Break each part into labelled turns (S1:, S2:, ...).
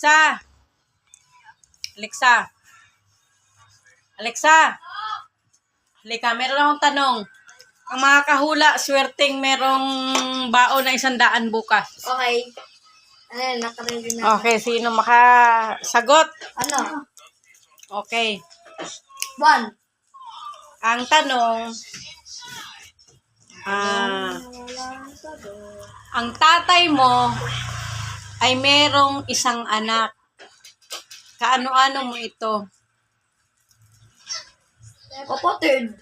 S1: Alexa. Alexa. Halika, meron akong tanong. Ang mga kahula, swerteng merong baon na 100 bukas.
S2: Okay. Ayan, nakaready na.
S1: Okay, sino makasagot?
S2: Ano?
S1: Okay.
S2: 1.
S1: Ang tanong, ang tatay mo ay merong isang anak. Kaano-ano mo ito?
S2: Kapatid.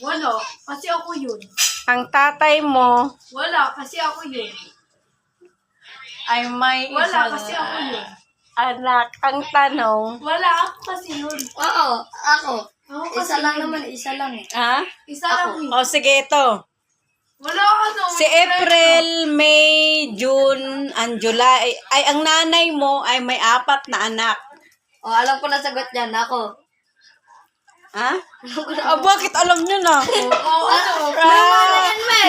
S2: Wala, kasi ako yun.
S1: Ang tatay mo
S2: Wala, kasi ako yun.
S1: ay may
S2: Wala,
S1: isang
S2: kasi ako yun.
S1: anak. Ang tanong,
S2: Wala, ako kasi yun. Oo, ako. Isa lang naman, isa lang eh.
S1: ha?
S2: Isa lang eh.
S1: O sige, ito.
S2: Wala ka naman.
S1: Si April, May, June, and July. Ay, ang nanay mo ay may 4 na anak.
S2: Oh, alam ko na sagot yan, ako.
S1: Ha? Bakit alam nyo na?
S2: Oo, ano?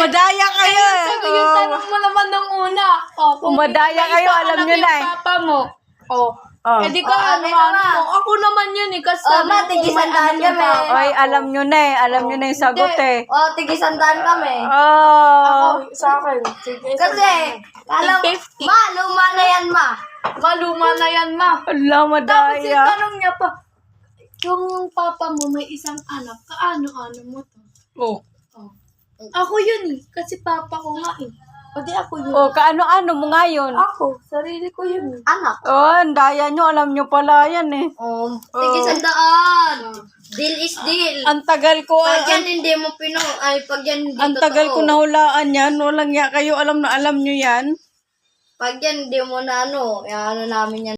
S1: Madaya kayo.
S2: Yung tanong mo naman ng una. Oh, kung
S1: Madaya
S2: may
S1: kayo,
S2: isang
S1: alam
S2: anak
S1: nyo na
S2: yung
S1: eh.
S2: papa mo. Oh.
S1: Oh.
S2: Eh di ka, ano mo. Ako naman yun eh. Kasi
S3: tigisandahan kami.
S1: Ay, alam nyo na eh. Alam nyo na yung sagot eh.
S3: Tigisandaan kami.
S1: Oh.
S2: Sa akin. Sige.
S3: Kasi, alam,
S2: 50.
S3: ma, luma na yan, ma.
S2: Maluma na yan, ma.
S1: Ala,
S2: Tapos yung
S1: madaya.
S2: tanong niya pa, yung papa mo may isang anak, kaano-ano mo to?
S1: Oh.
S2: Oh. Ako yun eh. Kasi papa ko nga eh. O di ako yun.
S1: Oh, kaano-ano mo nga yun?
S2: Ako, sarili ko yun eh.
S3: Anak.
S1: Oh, ang daya nyo. Alam nyo pala yan eh.
S3: Tigisandaan. Deal is deal.
S1: Ang tagal ko.
S3: Pag yan hindi mo pag yan hindi
S1: Ang tagal ko
S3: totoo.
S1: nahulaan yan. Walang ya kayo. Alam na alam nyo yan.
S3: Pag yan hindi mo na ano namin yan.